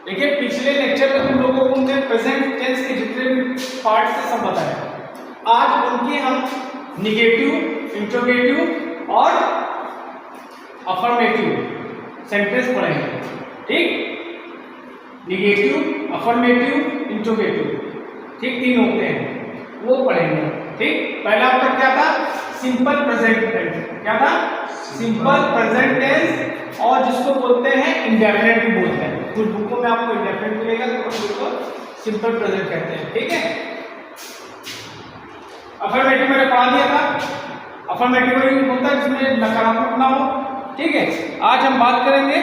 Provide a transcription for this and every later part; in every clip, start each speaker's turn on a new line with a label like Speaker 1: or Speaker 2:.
Speaker 1: देखिए पिछले लेक्चर में तुम लोगों को हमने प्रेजेंट टेंस के जितने भी पार्ट थे सब बताया। आज उनके हम निगेटिव, इंट्रोगेटिव और अफर्मेटिव सेंटेंस पढ़ेंगे। ठीक, निगेटिव, अफर्मेटिव, इंट्रोगेटिव, ठीक, तीन होते हैं वो पढ़ेंगे। ठीक, पहला आपका क्या था? Simple present tense. क्या था? सिंपल प्रेजेंट टेंस, और जिसको बोलते हैं इंडेफिनिट भी बोलते हैं। कुछ बुकों में आपको इंडेफिनिट मिलेगा, तो कुछ बुकों सिंपल प्रेजेंट कहते हैं। ठीक है, अफर्मेटिव मैंने पढ़ा दिया था। अफर्मेटिव होता है जिसमें नकारात्मक ना हो। ठीक है, आज हम बात करेंगे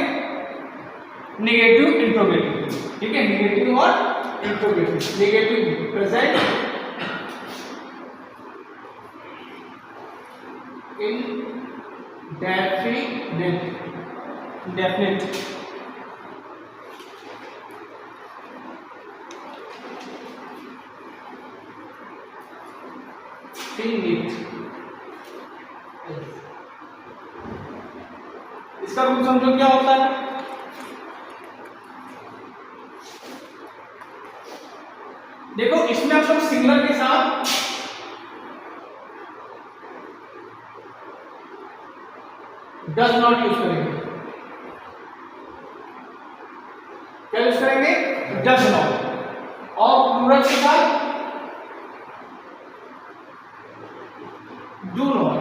Speaker 1: निगेटिव, इंट्रोगेटिव। ठीक है, निगेटिव और interrogative. Negative present, indefinite, finite। इसका रूप समझो क्या होता है? देखो इसमें आप लोग सिंगुलर के साथ डज नॉट यूज करेंगे। क्या यूज करेंगे? Does not. और प्लूरल के साथ डू नॉट।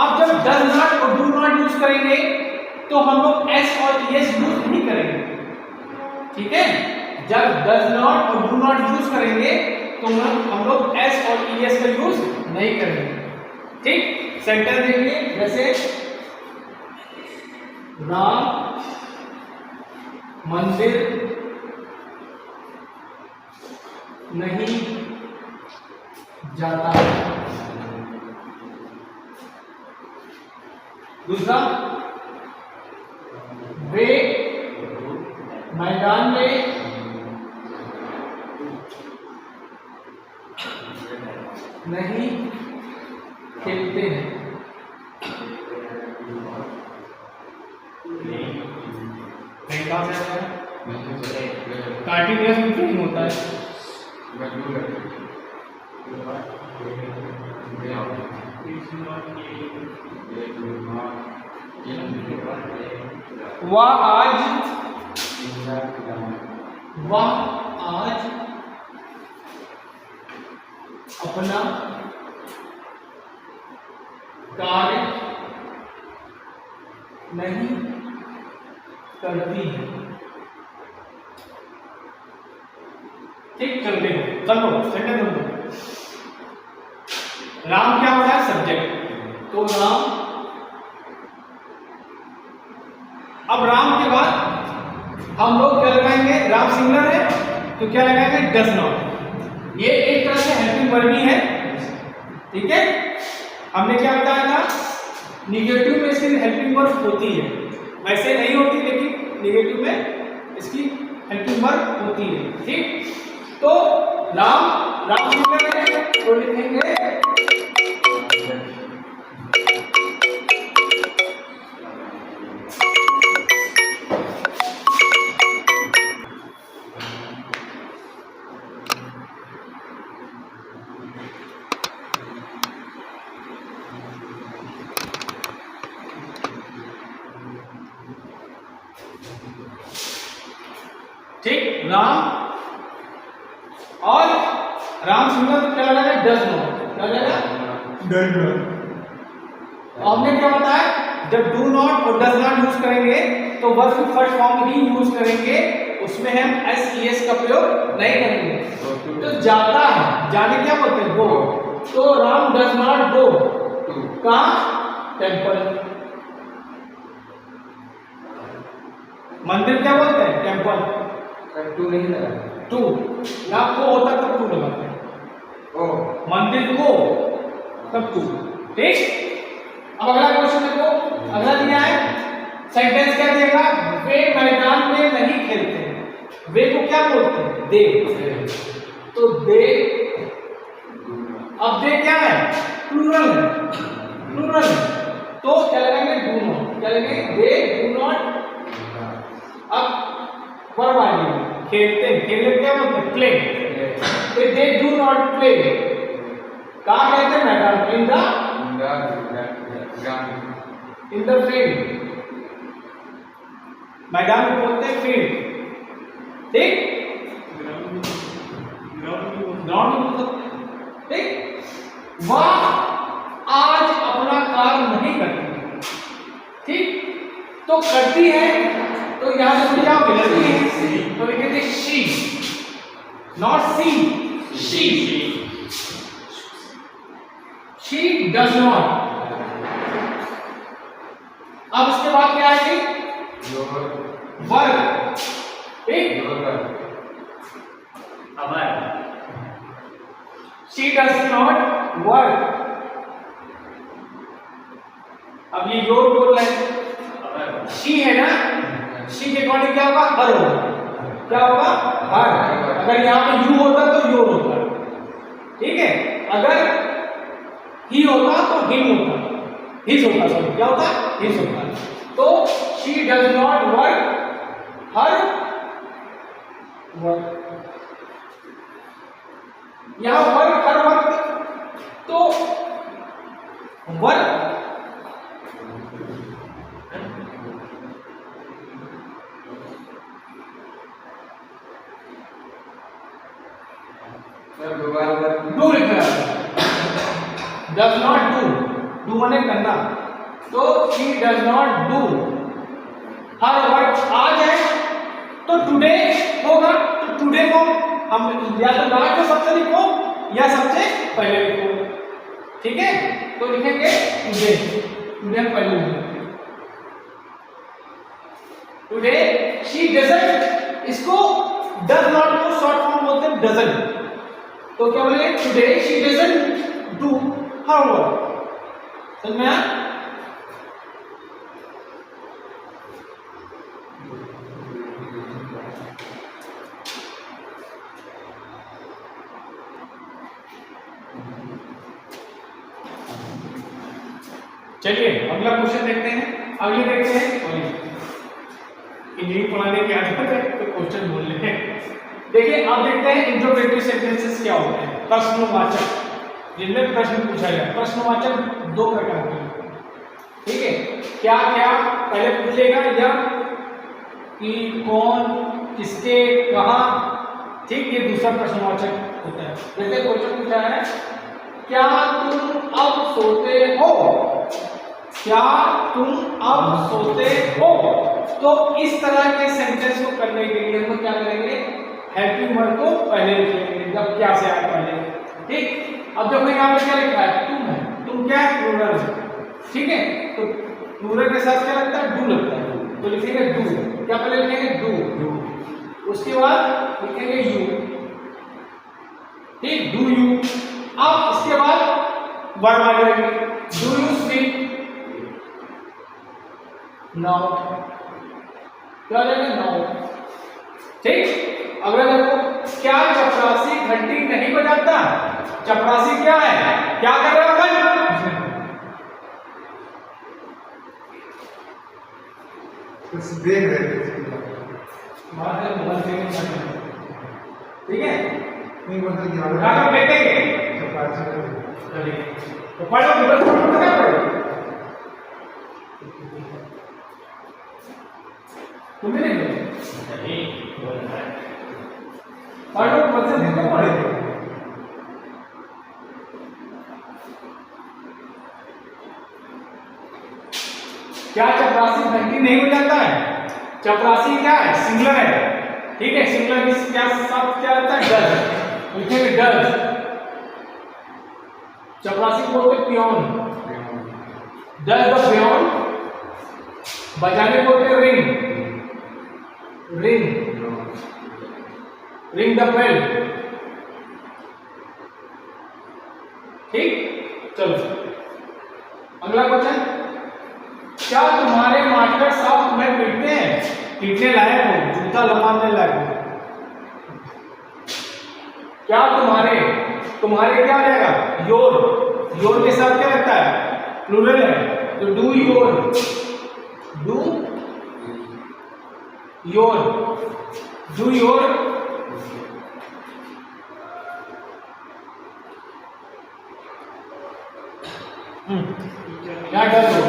Speaker 1: अब जब डज नॉट और डू नॉट यूज करेंगे तो हम लोग एस और ईएस यूज नहीं करेंगे। ठीक है, जब डज नॉट और डू नॉट यूज करेंगे तो हम लोग एस और ईएस का यूज नहीं करेंगे। ठीक, सेंटेंस देखिए, जैसे राम मंदिर नहीं जाता। दूसरा, वे मैदान में नहीं खेलते हैं। कहाँ से आता है? कार्टिनियस में नहीं होता है। वह आज अपना कार्य नहीं करती है। ठीक, चलते हो, चलो सेंटेंस समझो। राम क्या हो रहा है? सब्जेक्ट। तो राम, अब राम के बाद हम लोग क्या लगाएंगे? राम सिंगुलर है तो क्या लगाएंगे? Does not. ये एक तरह से हेल्पिंग वर्ब ही है। ठीक है, हमने क्या बताया था? निगेटिव में इसकी हेल्पिंग वर्ब होती है, वैसे नहीं होती, लेकिन निगेटिव में इसकी हेल्पिंग वर्ब होती है। ठीक, तो राम सिंगुलर है तो लिखेंगे ठीक, राम, और राम सिंगुलर तो क्या लगेगा? Does not. क्या लगेगा? Does not. हमने क्या बताया? जब डू नॉट और डज नॉट यूज करेंगे तो वर्ब की फर्स्ट फॉर्म ही यूज करेंगे, उसमें हम एस ईएस का प्रयोग नहीं करेंगे। तो जाता है, जाने क्या बोलते हैं? गो। तो राम डज नॉट गो। कहाँ? टेम्पल। मंदिर क्या बोलते हैं? टेम्पल। टू नहीं लगा, टू ना को होता तब टू लगाते हैं। मंदिर को तब टू। ठीक, अब अगला क्वेश्चन देखो, अगला दिया है सेंटेंस क्या देगा? वे मैदान में नहीं खेलते। वे को क्या बोलते हैं? दे। तो दे, अब दे क्या है? प्लूरल है, प्लूरल। तो क्या लगाएंगे? Do not. क्या लगाएंगे? दे डू नॉट अब वर्ब आ गई, खेलते हैं, खेलने क्या मतलब play, they do not play, कहाँ कहते हैं मैदान, इन द फील्ड, मैदान में बोलते हैं फील्ड, ठीक, ग्राउंड में बोल सकते हैं, ठीक। वह आज अपना कार्य नहीं करती, ठीक, तो करती है, तो यहां से क्या मिलती है, तो लिखेंगे she, not see, she does not. अब इसके बाद क्या आएगी, वर्ग, ठीक, शी डज नॉट वर्क, अब ये योर बोल रहे हैं, शी है ना, शी के अकॉर्डिंग क्या होगा, हर होगा, क्या होगा, हर, अगर यहाँ पे यू होता तो योर होता, ठीक है, अगर ही होता तो हिम होता, हिज होता, सॉरी क्या होता, हिज होता, तो she does not work her work, यहां वर्क हर वक्त, तो वर्क डू लिखना है, डज नॉट डू माने करना, तो she does not do her work, आज है तो टुडे होगा, तो टुडे को हम या तो लास्ट में सबसे लिखो या सबसे पहले लिखो, ठीक है, तो लिखेंगे टुडे, टुडे पहले लिखेंगे, टुडे शी डजंट, इसको डज नॉट को शॉर्ट फॉर्म बोलते हैं डजंट, तो क्या बोलेंगे, today she doesn't do her work, समझ में आया। चलिए अगला क्वेश्चन देखते हैं, अगले देखते हैं, इंजीनियरिंग पढ़ाने की आदत है तो क्वेश्चन बोल रहे हैं, देखिए आप देखते हैं इंटरोगेटिव सेंटेंसेस क्या होते हैं, प्रश्नवाचक, जिनमें प्रश्न पूछा जाए, प्रश्नवाचक दो प्रकार के होते हैं, ठीक है, क्या क्या पहले पूछ लेगा, या कि कौन, किसके, कहां, ठीक, ये दूसरा प्रश्नवाचक होता है। जैसे क्वेश्चन पूछा है, क्या तुम अब सोते हो, क्या तुम अब सोते हो, तो इस तरह के सेंटेंस को करने के लिए हम क्या करेंगे, हेल्पिंग वर्ब को पहले लिख लेंगे, जब क्या से आए पहले, ठीक। अब देखो यहाँ पे क्या लिखा है, तुम है, तुम क्या है, प्लूरल है, ठीक है, तो प्लूरल के साथ क्या लगता है, डू लगता है, तो लिखेंगे डू, क्या पहले लिखेंगे डू, उसके बाद लिखेंगे यू, ठीक, डू यू, अब इसके बाद वर्ब आ जाएगी, डू यू स्पीक नाउ, क्या जाएगा नाउ, ठीक। अगर देखो, क्या चपरासी घंटी नहीं बजाता, चपरासी क्या है, क्या कर रहा है,
Speaker 2: कुछ देख रहे थे,
Speaker 1: ठीक है,
Speaker 2: नहीं मतलब कि
Speaker 1: उठाकर बैठेंगे, तो पढ़ लो, गूगल फॉर्म में क्या पढ़ो, तुम्हें नहीं पढ़ लो, मतलब देखो पढ़े, क्या चपरासी घंटी नहीं बजाता है, चपरासी क्या है, सिंगुलर है, ठीक है, सिंगुलर की क्या शब्द क्या रहता है, डज, लिखेंगे डज, चपरासी को बोलते पियोन, डज द पियोन, बजाने को बोलते ring, ring, ring the bell, ठीक। चलो अगला क्वेश्चन, क्या तुम्हारे मास्टर साहब तुम्हें पीटते हैं, पीटने लायक हो, जूता लमाने लायक हो, क्या तुम्हारे, तुम्हारे क्या आ जाएगा, योर, योर के साथ क्या लगता है, प्लूरल है, तो do your, do your, do your क्या डज हो,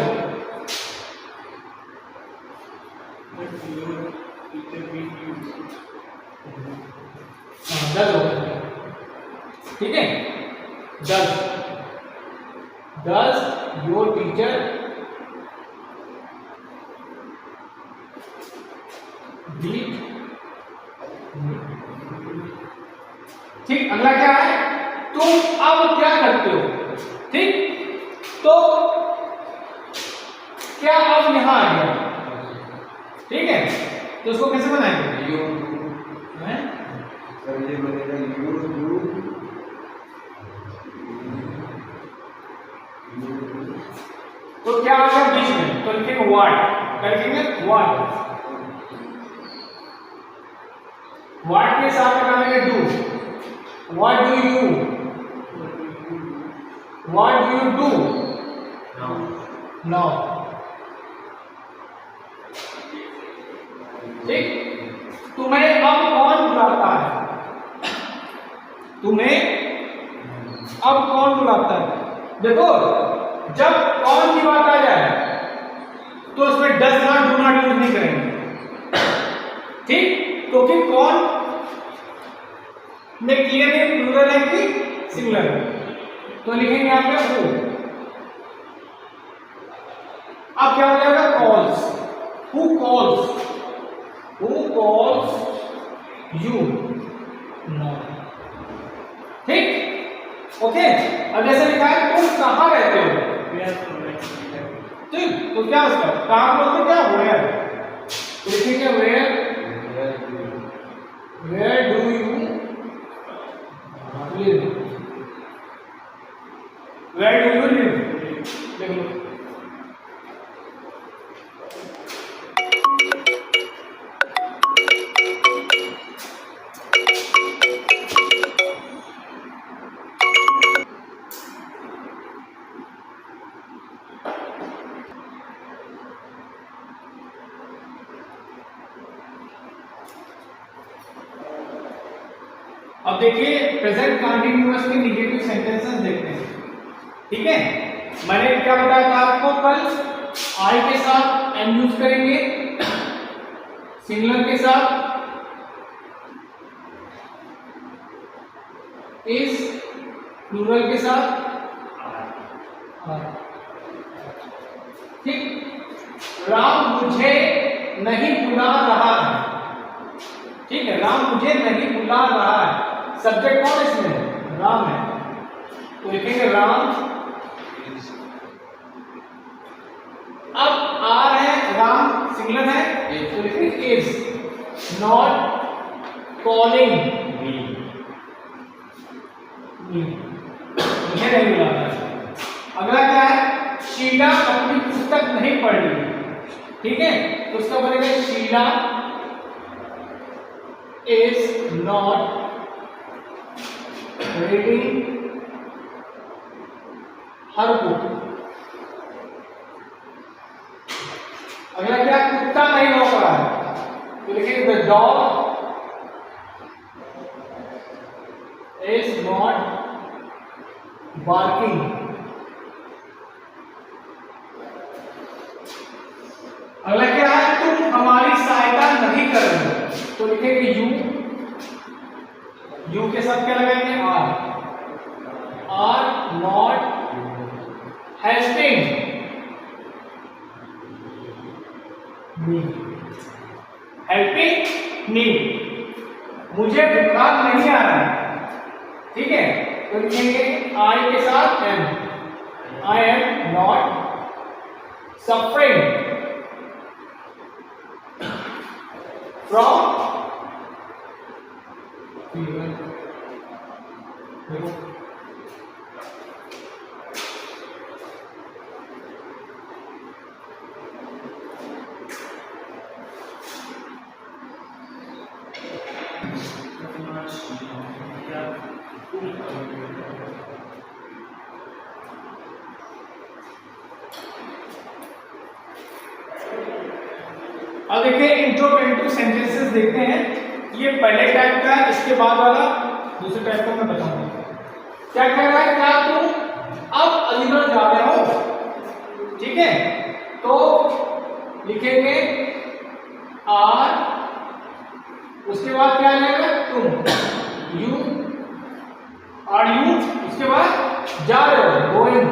Speaker 1: डज हो, ठीक है, does, does your teacher beat, ठीक। अगला क्या है, तुम अब क्या करते हो, ठीक। तो क्या अब यहां आ गया, ठीक है, तो उसको कैसे बनाएंगे,
Speaker 2: यू
Speaker 1: हैं?
Speaker 2: सर ये बनेगा यू
Speaker 1: तो क्या आ गया बीच में, तो लिखेंगे व्हाट, क्या लिखेंगे व्हाट, व्हाट के साथ लगाएंगे do, what do you, what do you do now, ठीक। तुम्हें अब कौन बुलाता है, तुम्हें अब कौन बुलाता है, देखो जब कौन की बात आ जाए तो उसमें does not do not use नहीं करेंगे, ठीक, क्योंकि कौन में क्लियरली प्लूरल है कि सिंगुलर है, तो लिखेंगे यहां पे हु। अब क्या हो जाएगा calls, who calls, who calls you know, ठीक, ओके। अब जैसे लिखा है तुम कहां रहते हो, ठीक, तो क्या उसका कहां बोलते क्या वेयर, तो लिखेंगे where, where do you live, where do you live, देख लो। अब देखिए प्रेजेंट कंटीन्यूअस के निगेटिव सेंटेंसेस देखते हैं, ठीक है। मैंने क्या बताया था आपको कल, आई के साथ एम यूज करेंगे, सिंगुलर के साथ इज, प्लूरल के साथ आर, ठीक। राम मुझे नहीं बुला रहा है, ठीक है, राम मुझे नहीं बुला रहा है, सब्जेक्ट कौन इसमें, राम है, तो लिखेंगे राम, अब आर है, राम सिंगुलर है, तो लिखेंगे इज नॉट कॉलिंग मी, मुझे नहीं बुला रहा है। अगला क्या है, शीला अपनी पुस्तक नहीं पढ़ रही, ठीक है, तो उसका बनेगा Sheila is not reading her book। अगला क्या, कुत्ता नहीं भौंक रहा है, तो लिखेंगे the dog is not barking। अगला क्या है, तुम हमारी सहायता नहीं कर रहे हो, तो लिखेंगे यू, यू के साथ क्या लगाएंगे are not helping me, helping me, मुझे बुखार नहीं आ रहा है, ठीक है, तो लिखेंगे आई के साथ am, I am not suffering from fever, देखो अब देखिए इंट्रोडक्टरी सेंटेंसेस देखते हैं। ये पहले टाइप का है, इसके बाद वाला दूसरे टाइप का मैं बताऊंगा। क्या कह रहा है, क्या तुम अब अलीगढ़ जा रहे हो, ठीक है, तो लिखेंगे आर, उसके बाद क्या आएगा, तुम, यू, आर यू, उसके बाद जा रहे हो, गोइंग,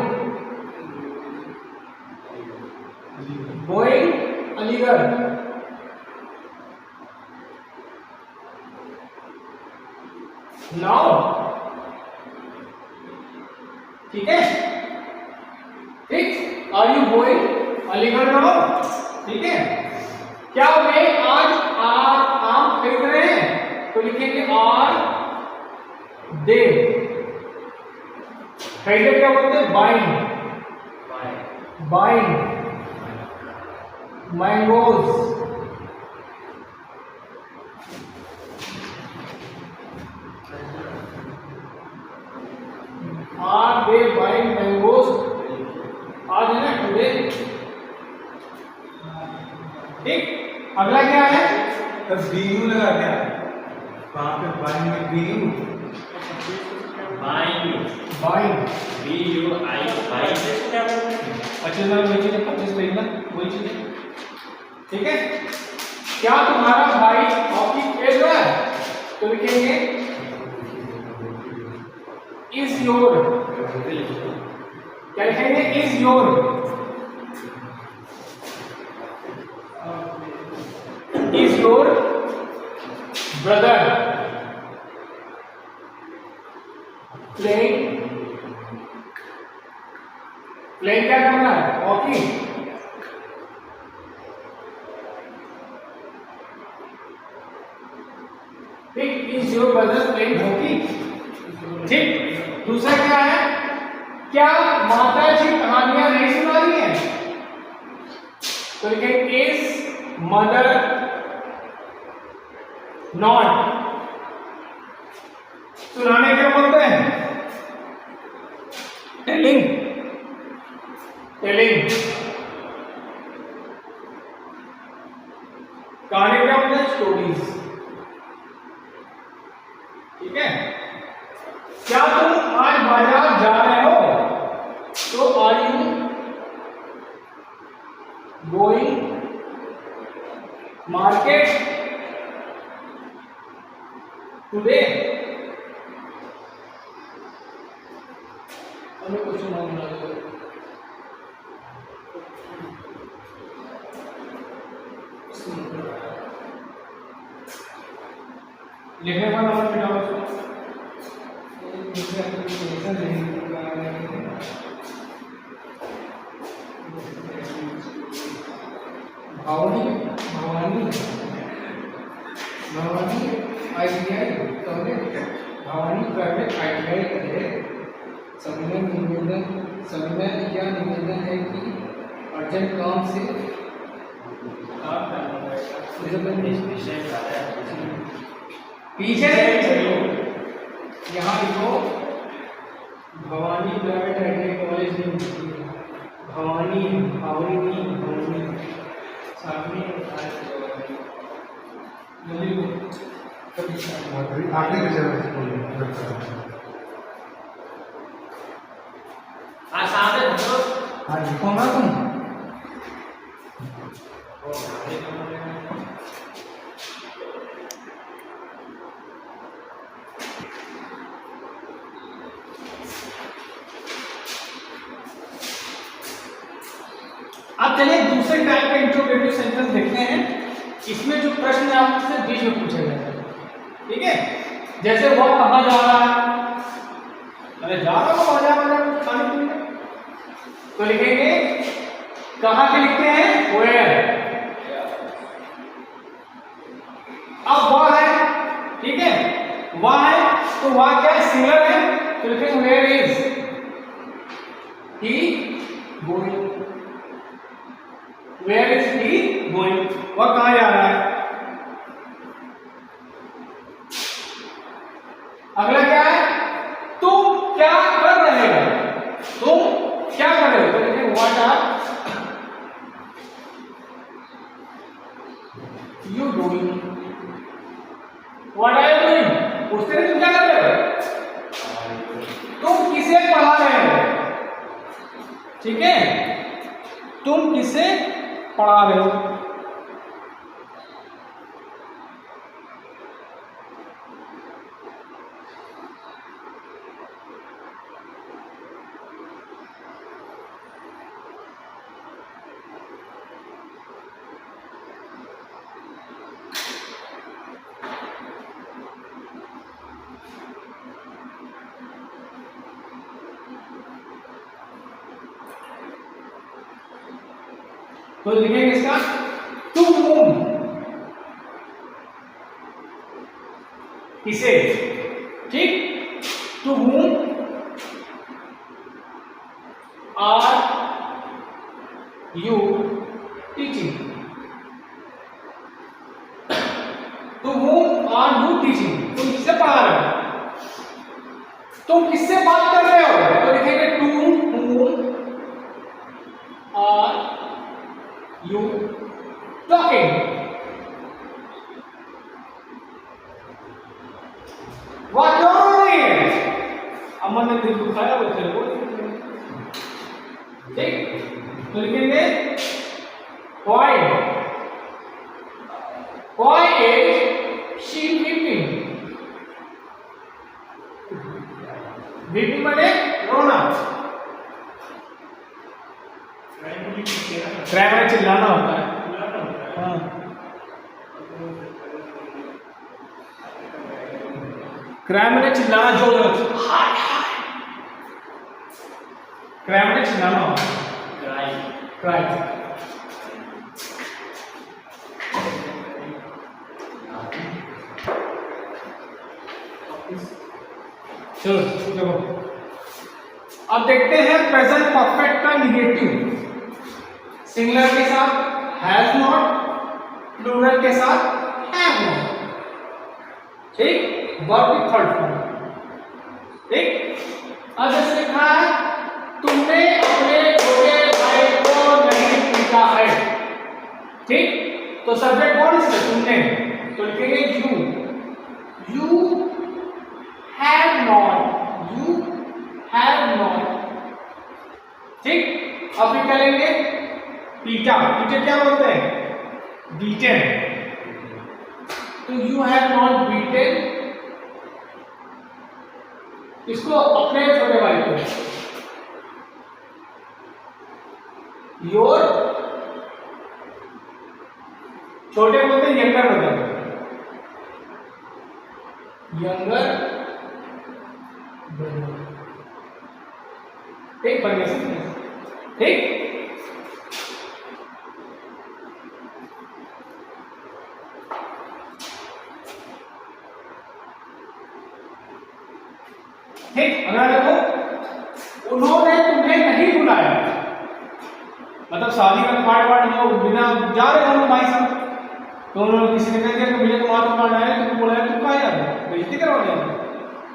Speaker 1: गोइंग अलीगढ़। नाउ, ठीक है, ठीक, are you going Aligarh now, ठीक है। क्या वे आज आम खरीद रहे हैं, तो लिखेंगे आर दे, खरीदे क्या बोलते हैं, buying, buying mangoes, are they buying mangoes, आज है ना टुडे, ठीक। अगला क्या है,
Speaker 2: तो बीयू लगा क्या, वहाँ पे बाइंग में बीयू,
Speaker 3: बाइंग,
Speaker 1: बाइंग,
Speaker 3: BUI, बाइंग से क्या बोलते हैं?
Speaker 1: 25,000 वही चीज, 25 खरीदना वही चीज, ठीक है। क्या तुम्हारा भाई हॉकी खेल रहा है, तो लिखेंगे इज योर, क्या लिखेंगे, is your, is your brother playing, playing क्या करना है, हॉकी, ठीक, is your brother playing hockey, ठीक। दूसरा क्या है, क्या माता जी कहानियां नहीं सुना रही हैं, तो लिखेंगे इज मदर नॉट, सुनाने क्या बोलते हैं, टेलिंग, टेलिंग, कहानी क्या बोलते हैं, स्टोरीज, ठीक है। क्या तुम आज बाजार जा रहे हो, तो are you going market today, हमें कुछ मालूम नहीं, लिखने का नंबर मिटाओ उसको, Bhavani, Bhavani, Bhavani ITI college, Bhavani private ITI college. सविनय यह निवेदन है कि अर्जेंट काम से पीछे यहाँ लिखो, भवानी प्राइवेट ITI कॉलेज नहीं, भवानी, भवानी, भवानी, सामने
Speaker 2: आगे भी जरूर
Speaker 3: हाँ सामने देखो,
Speaker 2: हाँ लिखो ना तुम,
Speaker 1: अब चलिए दूसरे टाइप का इंट्रोगेटिव सेंटेंस देखते हैं। इसमें जो प्रश्न है आपसे बीच में पूछा जाता है, ठीक है। जैसे वो कहाँ जा रहा है, अरे जा रहा हो बाजार में खाने पीने, तो लिखेंगे कहाँ के लिखते हैं, वेयर। अब वह है, ठीक है, वह है, तो वह क्या है, सिंगुलर है, तो लिखेंगे where is he going, where is he going, वह कहाँ जा रहा है। अगला क्या है, तुम क्या कर रहे हो, तुम क्या कर रहे हो, तो लिखेंगे what are you doing? What are you doing? पूछते हैं तुम क्या कर रहे हो? तुम किसे पढ़ा रहे हो? ठीक है, तुम किसे पढ़ा रहे हो? तो लिखेंगे इसका टू whom, किसे, ठीक, to whom are you teaching, to whom are you teaching, तुम किससे पढ़ा रहे हो, तुम किससे बात कर रहे हो, तो लिखेंगे to whom are you talking, what you doing, Aman ने दिल दुखाया वो तेरे को, ठीक, तो लिखेंगे why is she weeping, weeping माने रोना, क्रैम में चिल्लाना होता है, हाँ, क्रैम में चिल्लाना जोर से, हाय हाय, क्रैम में चिल्लाना होता है, क्राई, चलो देखो, अब देखते हैं प्रेजेंट परफेक्ट का निगेटिव, सिंगुलर के साथ हैज नॉट, प्लूरल के साथ हैव नॉट, ठीक, वर्ब की थर्ड फॉर्म, ठीक। अब जैसे लिखा है तुमने अपने छोटे भाई को नहीं पूछा है, ठीक, तो सब्जेक्ट कौन है, तुमने, तो लिखेंगे you have not, ठीक। अब क्या लेंगे, पीटा, पीटे क्या बोलते हैं, बीटेन, तो you have not beaten, इसको अपने छोटे भाई को, your, छोटे बोलते हैं यंगर ब्रदर, यंगर ब्रदर, ठीक, बन गया, ठीक। ठीक, अगर देखो उन्होंने तुम्हें नहीं बुलाया, मतलब शादी का कार्ड हो बिना जा रहे हो भाई साहब, तो उन्होंने किसी ने कह दिया कि मुझे तुम्हारा कार्ड आया, तुमको बुलाया, तुम कहाँ जा रहे हो, बेइज्जती करवाने,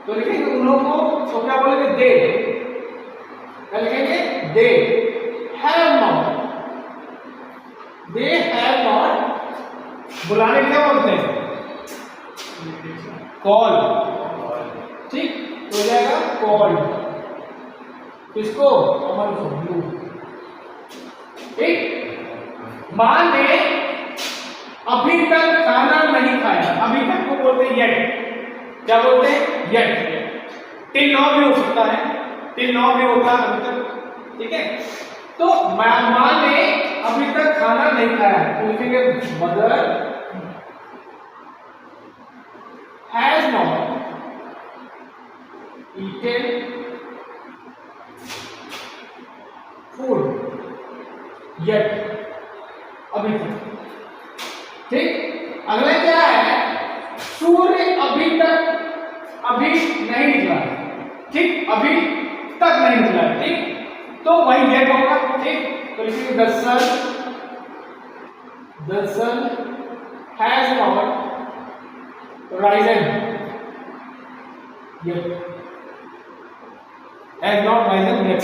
Speaker 1: तो लिखेंगे उन लोगों को, तो क्या बोलेंगे, दे, क्या लिखेंगे, दे हैव नॉट, बुलाने क्या बोलते हैं, कॉल, ठीक, तो हो जाएगा कॉल, किसको, अमन को, ठीक। मां ने अभी तक खाना नहीं खाया, अभी तक को बोलते हैं येट, क्या बोलते हैं, येट, टिल नाउ भी हो सकता है, टिल नाउ भी होता है अभी तक, ठीक है। तो मां ने अभी तक खाना नहीं खाया, तो लिखेंगे mother has not eaten food yet, अभी तक, ठीक। अगला क्या है, सूर्य अभी तक, अभी नहीं निकला, ठीक, अभी तक नहीं निकला, ठीक, तो वही येट होगा, ठीक। तो लिखेंगे the sun has not risen yet, has not risen yet,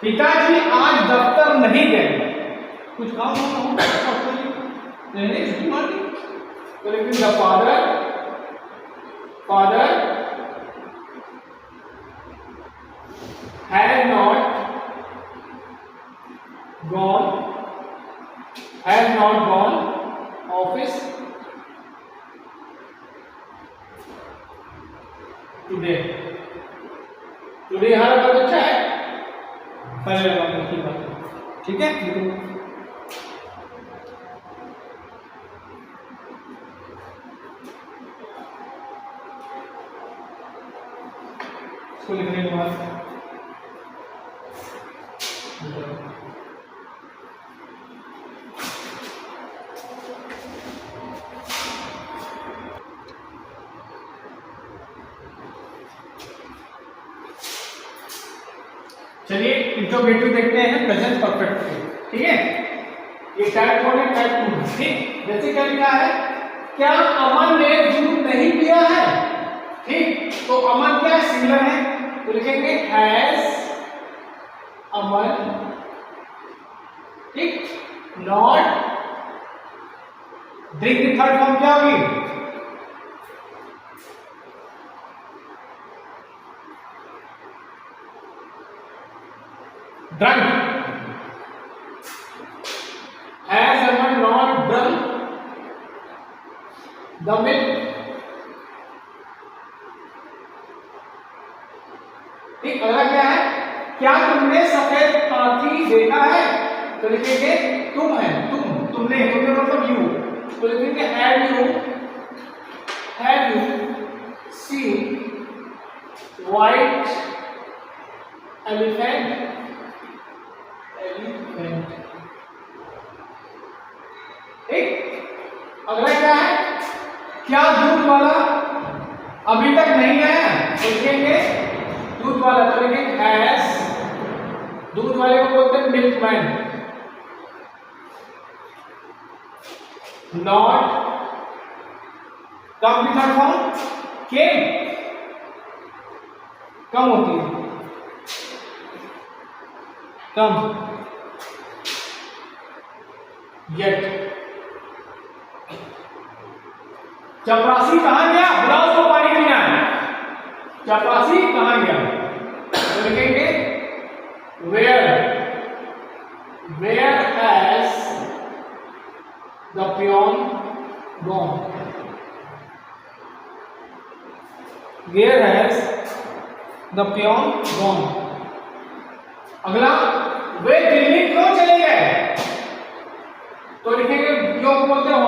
Speaker 1: पिताजी आज दफ्तर नहीं गए, कुछ काम हो नहीं छुट्टी मार दी, तो लेकिन the father has not gone office today. Today हर बार अच्छा है, पहले लगा की बात है, ठीक है। इसको लिखने के बाद चलिए इंट्रोगेटिव देखते हैं प्रेजेंट परफेक्ट के, ठीक है। ये टाइप 1 है, टाइप 2, ठीक। जैसे क्या लिखा है, क्या अमन ने दूध नहीं पिया है, ठीक। तो अमन क्या सिंगुलर है, तो लिखेंगे हैज अमन, ठीक। नॉट ड्रिंक की थर्ड फॉर्म क्या होगी, drunk. Has Aman not drunk the milk? ठीक। अगला क्या है, क्या तुमने सफेद हाथी देखा है, तो लिखेंगे तुम है, तुमने मतलब यू, तो लिखेंगे have you seen white elephant? ठीक। अगला क्या है, क्या दूध वाला अभी तक नहीं आया, तो लिखेंगे दूध वाला, तो लिखेंगे हैज, दूध वाले को बोलते हैं मिल्कमैन। नॉट कम की थर्ड फॉर्म केम, कम होती है, कम। येट, चपरासी कहां गया, बुलाओ उसको पानी पीना है, चपरासी कहां गया, तो लिखेंगे where has the peon gone, where has the peon gone. अगला, वे दिल्ली क्यों चले गए, तो लिखेंगे जो बोलते हैं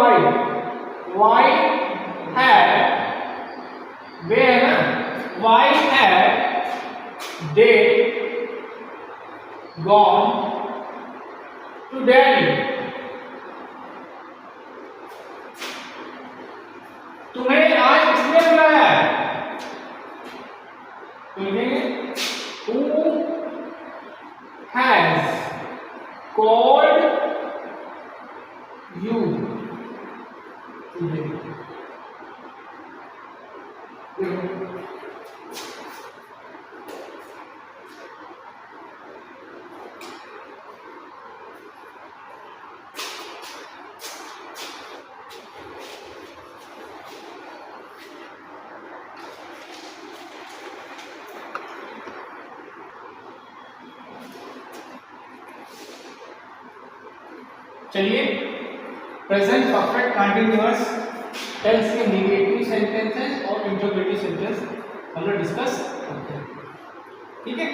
Speaker 1: वाई है, वे है ना, वाई है दे गॉन टू दिल्ली, तुम्हें आज किसने बुलाया है, तो लिखेंगे who has called you today? चलिए प्रेजेंट परफेक्ट कंटीन्यूअस टेंस के नेगेटिव सेंटेंसेस और इंट्रोगेटिव सेंटेंस हम लोग डिस्कस करते हैं, ठीक है।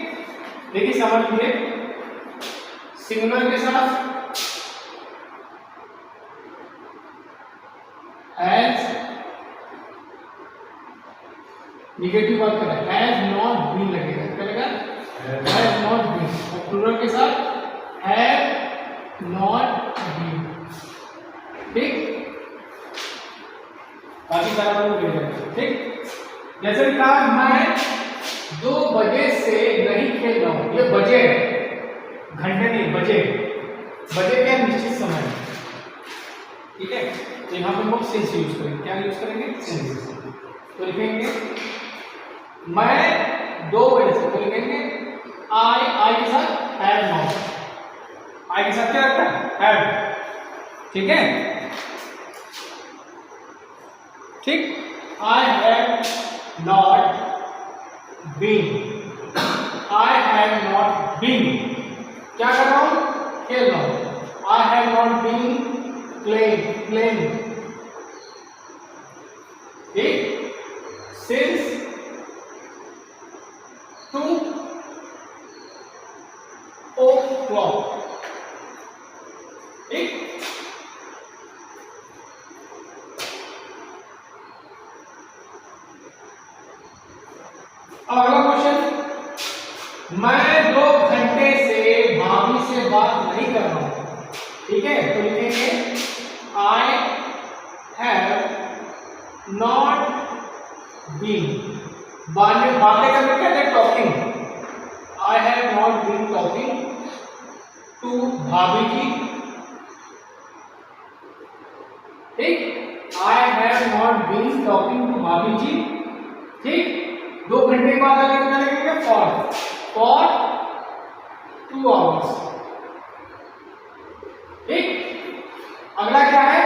Speaker 1: देखिए समझ लीजिए, सिंगुलर के साथ हैज, नेगेटिव बात करें, हैज नॉट बीन लगेगा, क्या लगेगा, हैज नॉट बीन, और प्लूरल के साथ हैव नॉट बीन, ठीक। बाकी सारा लोग ले जाते, ठीक। जैसे कहा, मैं 2 बजे से नहीं खेल रहा हूं, ये बजे, घंटे नहीं, बजे, बजे क्या निश्चित समय, ठीक है। तो यहाँ पे हम सेंस यूज करेंगे, क्या यूज करेंगे, सेंस। तो लिखेंगे मैं 2 बजे से, तो लिखेंगे आई के साथ हैव नॉट। आई के साथ क्या लगता है हैव, ठीक है, ठीक। I have not been, I have not been, क्या कर रहा हूं, खेल रहा हूं। I have not been playing, ठीक। सिंस 2 o'clock, ठीक। अब अगला क्वेश्चन, मैं 2 घंटे से भाभी से बात नहीं कर रहा हूं, ठीक है, तो लिखेंगे आई हैव नॉट बीन, बातें करने कहते हैं talking, I have not been talking to भाभी जी, ठीक। I have not been talking to भाभी जी, ठीक। 2 घंटे के बाद कितना लगेगा, फॉर 2 आवर्स, ठीक। अगला क्या है,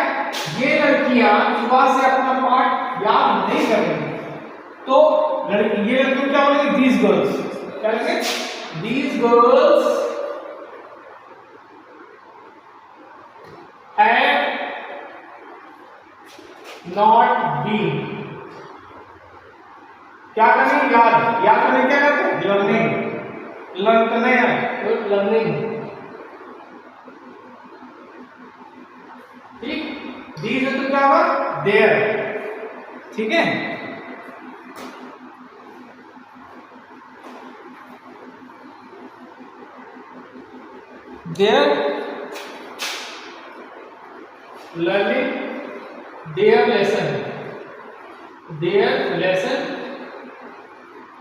Speaker 1: ये लड़कियां सुबह से अपना पाठ याद नहीं कर रही, तो ये लड़कियां क्या बोलेंगे, दीज गर्ल्स, क्या बोलेंगे, these girls have not been, क्या करें, याद करने, क्या करते हैं, लर्न करना है, तो लर्निंग, ठीक। दीज तो क्या हुआ, देयर, ठीक है। देयर लर्निंग, देयर लेसन,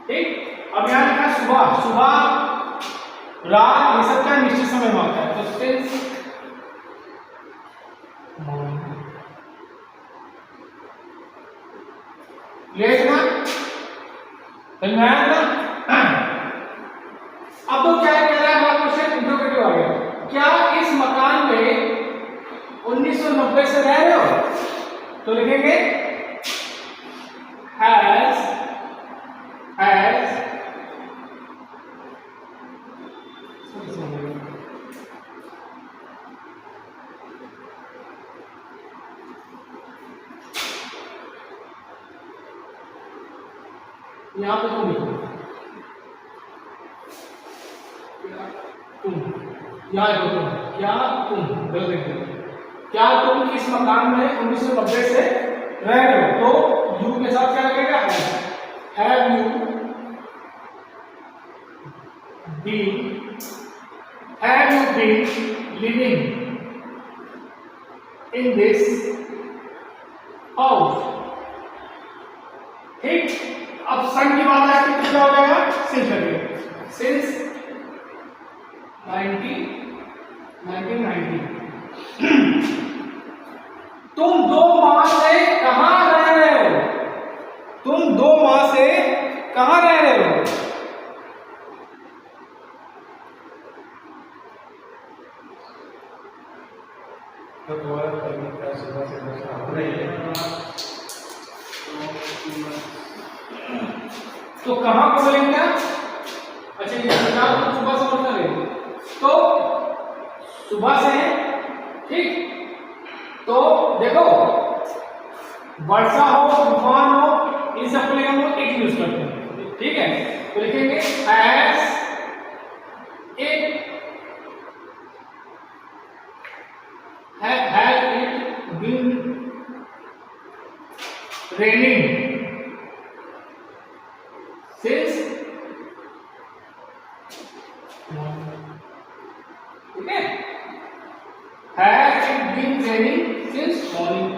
Speaker 1: ठीक। अब यहां लिखा सुबह रात, ये सब क्या निश्चित समय में होता है, तो सिंस लेना ना। अब तो क्या कह रहा है हमारा क्वेश्चन, इंट्रोगेटिव आ गया, क्या इस मकान में 1990 से रह रहे हो, तो लिखेंगे हैज यहां पे तुम लिखो, तुम यहां लिखो, तुम क्या, तुम गलत लिख दो, क्या तुम इस मकान में 1990 से रह रहे हो, तो यू के साथ क्या लगेगा, have you been living in this house, ठीक। अब सन की बात आए तो क्या हो जाएगा, सिंस लगेगा, सिंस 1990। तुम 2 माह से कहां रह रहे हो, तुम 2 माह से कहां रह रहे हो,
Speaker 2: तो दोबारा करने का सुबह से बचा हो रही है,
Speaker 1: तो कहां को बोलेंगे, अच्छा ये तो सुबह से मतलब है, तो सुबह से है, ठीक। तो देखो वर्षा हो, तूफान हो, इन सब को लेकर हम लोग एक यूज करते हैं, ठीक है, तो लिखेंगे has it been raining since, ठीक है, has it been raining since morning.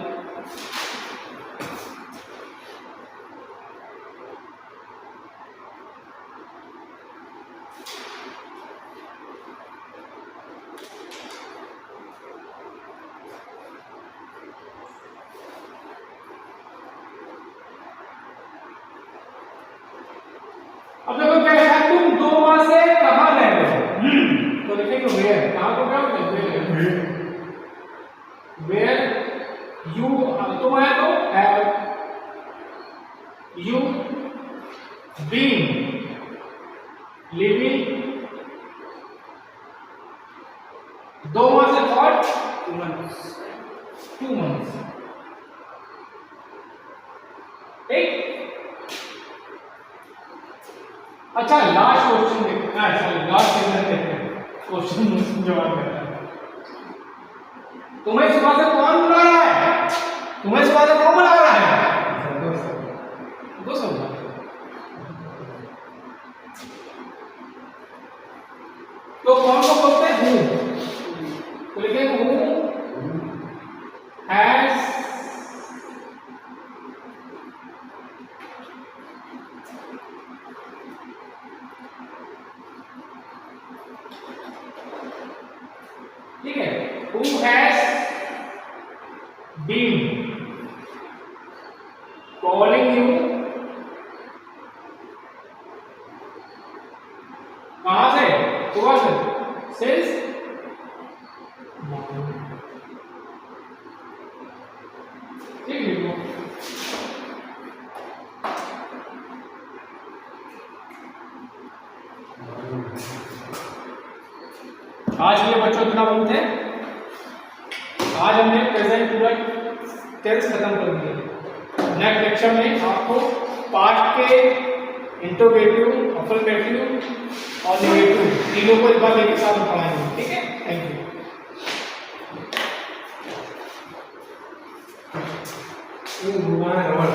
Speaker 1: अब देखो क्या है, तुम 2 माह से कहां रह रहे हो, बीन लिविंग 2 माह से फॉर 2 months ठीक। अच्छा लास्ट क्वेश्चन देखते हैं, सॉरी लास्ट क्वेश्चन देखते हैं, क्वेश्चन जवाब करता है। तुम्हें सुबह से कौन बुला रहा है? तुम्हें सुबह से कौन बुला रहा है? दो सब तो कौन को बोलते हैं? हूँ। तो लिखेंगे हूँ हैज ठीक है, who has been calling you, कहां से? सुबह से, since ठीक लिखो। आज के लिए बच्चों इतना बहुत है। आज हमने प्रेजेंट पूरा टेंस खत्म कर दिया। नेक्स्ट लेक्चर में आपको पास्ट के इंटरोगेटिव, अफर्मेटिव और नेगेटिव तीनों को एक बार एक साथ पढ़ाएंगे। ठीक है, थैंक यू।
Speaker 2: ये घुमाना है रबड़